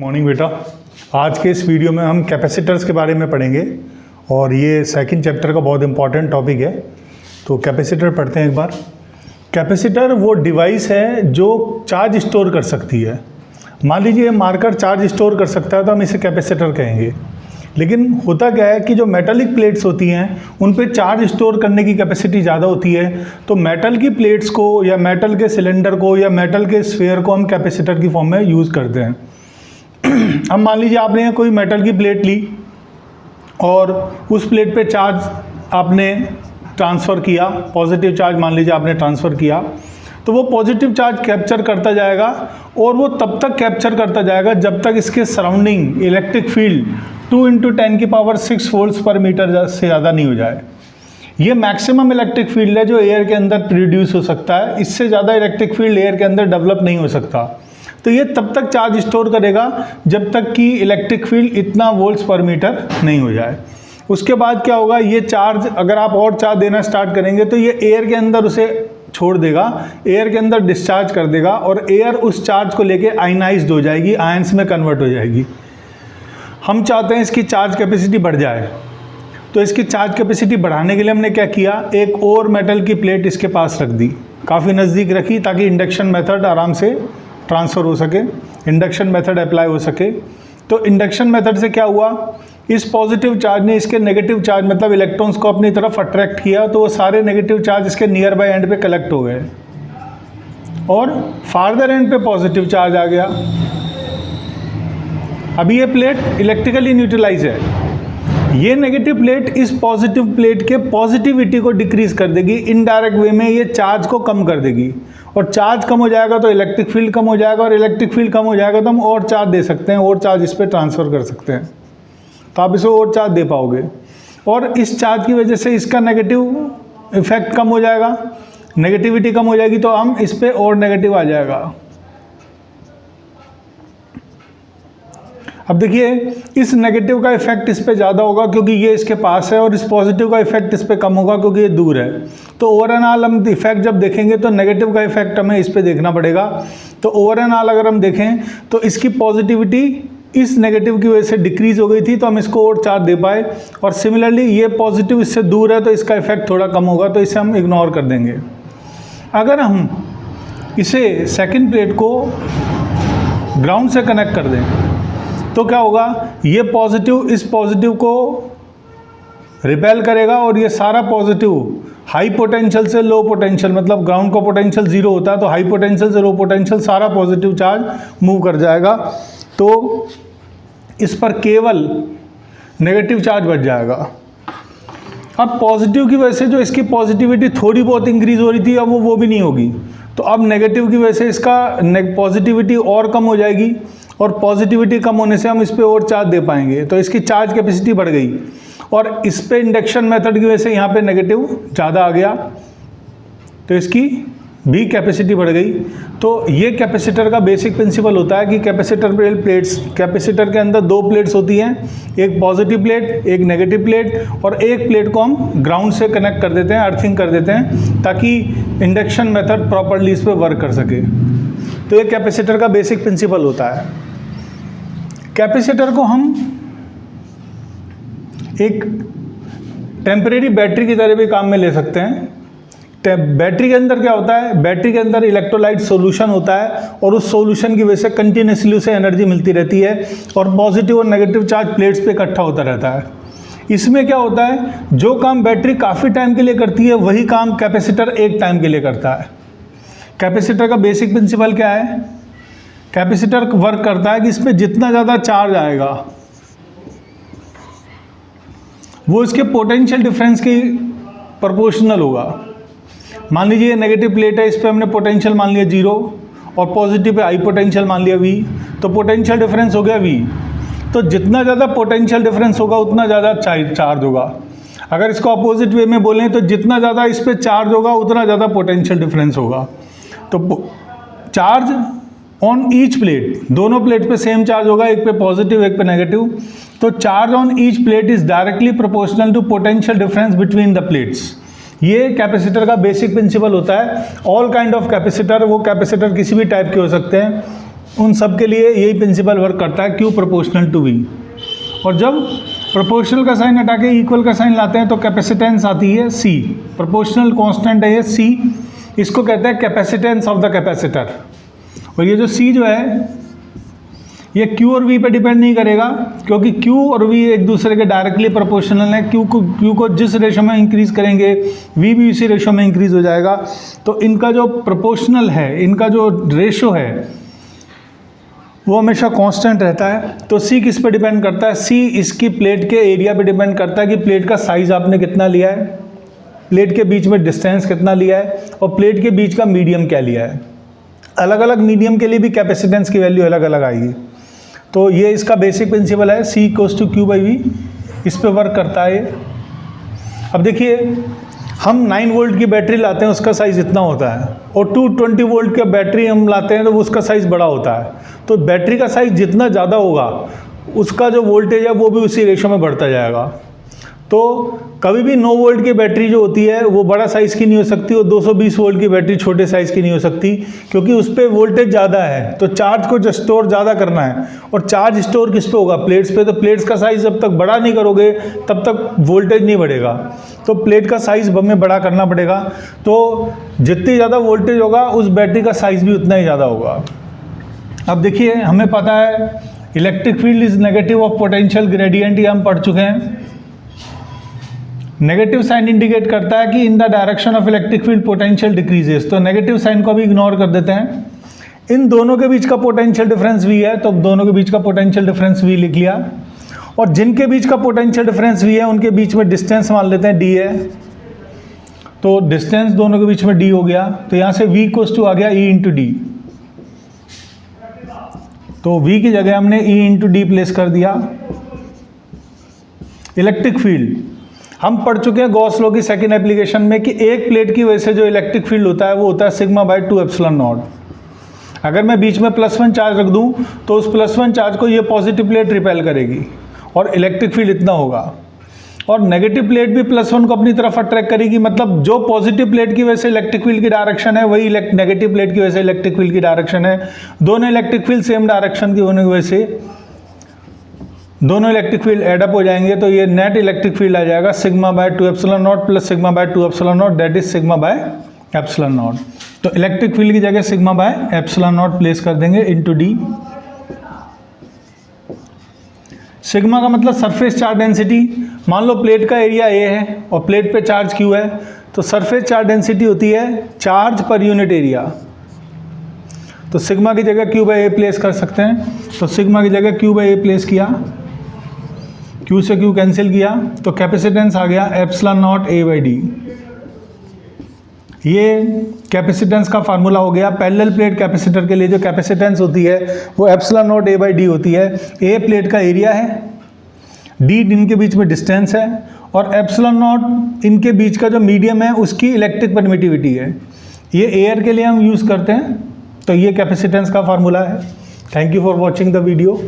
Morning बेटा। आज के इस वीडियो में हम कैपेसिटर्स के बारे में पढ़ेंगे और ये सेकंड चैप्टर का बहुत इंपॉर्टेंट टॉपिक है। तो कैपेसिटर पढ़ते हैं एक बार। कैपेसिटर वो डिवाइस है जो चार्ज स्टोर कर सकती है। मान लीजिए मार्कर चार्ज स्टोर कर सकता है तो हम इसे कैपेसिटर कहेंगे। लेकिन होता क्या है कि जो मेटालिक प्लेट्स होती हैं उन पे चार्ज स्टोर करने की कैपेसिटी ज़्यादा होती है। तो मेटल की प्लेट्स को या मेटल के सिलेंडर को या मेटल के स्फीयर को हम कैपेसिटर की फॉर्म में यूज़ करते हैं। अब मान लीजिए आपने कोई मेटल की प्लेट ली और उस प्लेट पे चार्ज आपने ट्रांसफ़र किया, पॉजिटिव चार्ज मान लीजिए आपने ट्रांसफ़र किया, तो वो पॉजिटिव चार्ज कैप्चर करता जाएगा और वो तब तक कैप्चर करता जाएगा जब तक इसके सराउंडिंग इलेक्ट्रिक फील्ड 2 × 10⁶ वोल्ट्स पर मीटर से ज़्यादा नहीं हो जाए। ये मैक्सिमम इलेक्ट्रिक फील्ड है जो एयर के अंदर प्रोड्यूस हो सकता है। इससे ज़्यादा इलेक्ट्रिक फील्ड एयर के अंदर डेवलप नहीं हो सकता। तो ये तब तक चार्ज स्टोर करेगा जब तक कि इलेक्ट्रिक फील्ड इतना वोल्ट्स पर मीटर नहीं हो जाए। उसके बाद क्या होगा, ये चार्ज अगर आप और चार्ज देना स्टार्ट करेंगे तो ये एयर के अंदर उसे छोड़ देगा, एयर के अंदर डिस्चार्ज कर देगा और एयर उस चार्ज को लेके आयनाइज्ड हो जाएगी, आयंस में कन्वर्ट हो जाएगी। हम चाहते हैं इसकी चार्ज कैपेसिटी बढ़ जाए, तो इसकी चार्ज कैपेसिटी बढ़ाने के लिए हमने क्या किया, एक और मेटल की प्लेट इसके पास रख दी, काफ़ी नज़दीक रखी ताकि इंडक्शन मेथड आराम से ट्रांसफ़र हो सके, इंडक्शन मेथड अप्लाई हो सके। तो इंडक्शन मेथड से क्या हुआ, इस पॉजिटिव चार्ज ने इसके नेगेटिव चार्ज मतलब इलेक्ट्रॉन्स को अपनी तरफ अट्रैक्ट किया, तो वो सारे नेगेटिव चार्ज इसके नियर बाय एंड पे कलेक्ट हो गए और फार्दर एंड पे पॉजिटिव चार्ज आ गया। अभी ये प्लेट इलेक्ट्रिकली न्यूट्रलाइज है। ये नेगेटिव प्लेट इस पॉजिटिव प्लेट के पॉजिटिविटी को डिक्रीज कर देगी, इनडायरेक्ट वे में ये चार्ज को कम कर देगी और चार्ज कम हो जाएगा तो इलेक्ट्रिक फील्ड कम हो जाएगा और इलेक्ट्रिक फील्ड कम हो जाएगा तो हम और चार्ज दे सकते हैं, और चार्ज इस पर ट्रांसफ़र कर सकते हैं, तो आप इसे और चार्ज दे पाओगे और इस चार्ज की वजह से इसका नेगेटिव इफेक्ट कम हो जाएगा, नेगेटिविटी कम हो जाएगी तो हम इस पर और नेगेटिव आ जाएगा। अब देखिए इस नेगेटिव का इफेक्ट इस पे ज़्यादा होगा क्योंकि ये इसके पास है और इस पॉजिटिव का इफेक्ट इस पे कम होगा क्योंकि ये दूर है। तो ओवरऑल हम इफेक्ट जब देखेंगे तो नेगेटिव का इफेक्ट हमें इस पे देखना पड़ेगा। तो ओवरऑल अगर हम देखें तो इसकी पॉजिटिविटी इस नेगेटिव की वजह से डिक्रीज हो गई थी, तो हम इसको और चार्ज दे पाए। और सिमिलरली ये पॉजिटिव इससे दूर है तो इसका इफेक्ट थोड़ा कम होगा, तो इसे हम इग्नोर कर देंगे। अगर हम इसे सेकेंड प्लेट को ग्राउंड से कनेक्ट कर दें तो क्या होगा, ये पॉजिटिव इस पॉजिटिव को रिपेल करेगा और ये सारा पॉजिटिव हाई पोटेंशियल से लो पोटेंशियल, मतलब ग्राउंड का पोटेंशियल 0 होता है तो हाई पोटेंशियल से लो पोटेंशियल सारा पॉजिटिव चार्ज मूव कर जाएगा। तो इस पर केवल नेगेटिव चार्ज बच जाएगा। अब पॉजिटिव की वजह से जो इसकी पॉजिटिविटी थोड़ी बहुत इंक्रीज हो रही थी अब वो भी नहीं होगी, तो अब नेगेटिव की वजह से इसका पॉजिटिविटी और कम हो जाएगी और पॉजिटिविटी कम होने से हम इस पर और चार्ज दे पाएंगे, तो इसकी चार्ज कैपेसिटी बढ़ गई और इस पे इंडक्शन मेथड की वजह से यहाँ पे नेगेटिव ज़्यादा आ गया तो इसकी भी कैपेसिटी बढ़ गई। तो ये कैपेसिटर का बेसिक प्रिंसिपल होता है कि कैपेसिटर के अंदर 2 प्लेट्स होती हैं, एक पॉजिटिव प्लेट एक नेगेटिव प्लेट, और एक प्लेट को हम ग्राउंड से कनेक्ट कर देते हैं, अर्थिंग कर देते हैं ताकि इंडक्शन मेथड प्रॉपरली इस पर वर्क कर सके। तो ये कैपेसिटर का बेसिक प्रिंसिपल होता है। कैपेसिटर को हम एक टेम्परेरी बैटरी की तरह भी काम में ले सकते हैं। बैटरी के अंदर क्या होता है, बैटरी के अंदर इलेक्ट्रोलाइट सॉल्यूशन होता है और उस सॉल्यूशन की वजह से कंटिन्यूसली उसे एनर्जी मिलती रहती है और पॉजिटिव और नेगेटिव चार्ज प्लेट्स पे इकट्ठा होता रहता है। इसमें क्या होता है, जो काम बैटरी काफ़ी टाइम के लिए करती है वही काम कैपेसिटर एक टाइम के लिए करता है। कैपेसिटर का बेसिक प्रिंसिपल क्या है, कैपेसिटर वर्क करता है कि इसमें जितना ज़्यादा चार्ज आएगा वो इसके पोटेंशियल डिफरेंस की प्रोपोर्शनल होगा। मान लीजिए ये नेगेटिव प्लेट है, इस पर हमने पोटेंशियल मान लिया 0 और पॉजिटिव पे हाई पोटेंशियल मान लिया V, तो पोटेंशियल डिफरेंस हो गया V। तो जितना ज़्यादा पोटेंशियल डिफरेंस होगा उतना ज़्यादा चार्ज होगा। अगर इसको अपोजिट वे में बोलें तो जितना ज़्यादा इस पर चार्ज होगा उतना ज़्यादा पोटेंशियल डिफरेंस होगा। तो चार्ज ऑन ईच प्लेट, दोनों प्लेट पे सेम चार्ज होगा, एक पे पॉजिटिव एक पे नेगेटिव। तो charge on each plate is directly proportional to potential difference between the plates. ये कैपेसिटर का बेसिक प्रिंसिपल होता है। ऑल काइंड ऑफ कैपेसिटर, वो कैपेसिटर किसी भी टाइप के हो सकते हैं, उन सब के लिए यही प्रिंसिपल वर्क करता है, Q प्रोपोर्शनल टू V। और जब प्रोपोर्शनल का साइन हटा के इक्वल का साइन लाते हैं तो कैपेसिटेंस आती है C। प्रोपोर्शनल कांस्टेंट है ये C, इसको कहते हैं कैपेसिटेंस ऑफ द कैपेसिटर। और ये जो C जो है ये Q और V पे डिपेंड नहीं करेगा, क्योंकि Q और V एक दूसरे के डायरेक्टली प्रोपोर्शनल है। Q को जिस रेशो में इंक्रीज करेंगे V भी उसी रेशो में इंक्रीज हो जाएगा। तो इनका जो प्रोपोर्शनल है, इनका जो रेशो है वो हमेशा कांस्टेंट रहता है। तो C किस पे डिपेंड करता है? C इसकी प्लेट के एरिया पे डिपेंड करता है कि प्लेट का साइज़ आपने कितना लिया है, प्लेट के बीच में डिस्टेंस कितना लिया है और प्लेट के बीच का मीडियम क्या लिया है। अलग अलग मीडियम के लिए भी कैपेसिटेंस की वैल्यू अलग अलग आएगी। तो ये इसका बेसिक प्रिंसिपल है, C = Q/V, इस पे वर्क करता है ये। अब देखिए, हम 9 वोल्ट की बैटरी लाते हैं, उसका साइज़ इतना होता है, और 220 वोल्ट की बैटरी हम लाते हैं तो उसका साइज़ बड़ा होता है। तो बैटरी का साइज़ जितना ज़्यादा होगा उसका जो वोल्टेज है वो भी उसी रेशो में बढ़ता जाएगा। तो कभी भी 9 वोल्ट की बैटरी जो होती है वो बड़ा साइज़ की नहीं हो सकती, और 220 वोल्ट की बैटरी छोटे साइज़ की नहीं हो सकती, क्योंकि उस पर वोल्टेज ज़्यादा है। तो चार्ज को जो स्टोर ज़्यादा करना है, और चार्ज स्टोर किस पे होगा? प्लेट्स पे। तो प्लेट्स का साइज़ जब तक बड़ा नहीं करोगे तब तक वोल्टेज नहीं बढ़ेगा। तो प्लेट का साइज़ हमें बड़ा करना पड़ेगा। तो जितनी ज़्यादा वोल्टेज होगा उस बैटरी का साइज़ भी उतना ही ज़्यादा होगा। अब देखिए, हमें पता है electric field is negative of potential gradient, ये हम पढ़ चुके हैं। नेगेटिव साइन इंडिकेट करता है कि in the direction of electric field potential decreases. तो नेगेटिव साइन को भी इग्नोर कर देते हैं। इन दोनों के बीच का पोटेंशियल डिफरेंस V है, तो दोनों के बीच का पोटेंशियल डिफरेंस V लिख लिया। और जिनके बीच का पोटेंशियल डिफरेंस V है उनके बीच में डिस्टेंस मान लेते हैं D है। तो डिस्टेंस दोनों के बीच में D हो गया। तो यहाँ से V = आ गया E × D। तो V की जगह हमने E × D प्लेस कर दिया। इलेक्ट्रिक फील्ड हम पढ़ चुके हैं गॉस लॉ की सेकंड एप्लीकेशन में कि एक प्लेट की वजह से जो इलेक्ट्रिक फील्ड होता है वो होता है σ/2ε0। अगर मैं बीच में +1 चार्ज रख दूं तो उस +1 चार्ज को ये पॉजिटिव प्लेट रिपेल करेगी और इलेक्ट्रिक फील्ड इतना होगा, और नेगेटिव प्लेट भी +1 को अपनी तरफ अट्रैक्ट करेगी। मतलब जो पॉजिटिव प्लेट की वजह से इलेक्ट्रिक फील्ड की डायरेक्शन है वही नेगेटिव प्लेट की वजह से इलेक्ट्रिक फील्ड की डायरेक्शन है। दोनों इलेक्ट्रिक फील्ड सेम डायरेक्शन की होने की वजह से दोनों इलेक्ट्रिक फील्ड एडअप हो जाएंगे। तो ये नेट इलेक्ट्रिक फील्ड आ जाएगा σ/2ε0 + σ/2ε0, दैट इज σ/ε0। तो इलेक्ट्रिक फील्ड की जगह σ/ε0 प्लेस कर देंगे × D। सिग्मा का मतलब सरफेस चार्ज डेंसिटी। मान लो प्लेट का एरिया A है और प्लेट पे चार्ज Q है, तो सरफेस चार्ज डेंसिटी होती है चार्ज पर यूनिट एरिया। तो सिग्मा की जगह Q/A प्लेस कर सकते हैं। तो सिग्मा की जगह Q/A प्लेस किया, Q से Q कैंसिल किया, तो कैपेसिटेंस आ गया ε0A/D। ये कैपेसिटेंस का फार्मूला हो गया। पैरेलल प्लेट कैपेसिटर के लिए जो कैपेसिटेंस होती है वो ε0A/D होती है। A प्लेट का एरिया है, D इनके बीच में डिस्टेंस है, और ε0 इनके बीच का जो मीडियम है उसकी इलेक्ट्रिक परमिटिविटी है। ये एयर के लिए हम यूज़ करते हैं। तो ये कैपेसिटेंस का फार्मूला है। Thank you for watching the video.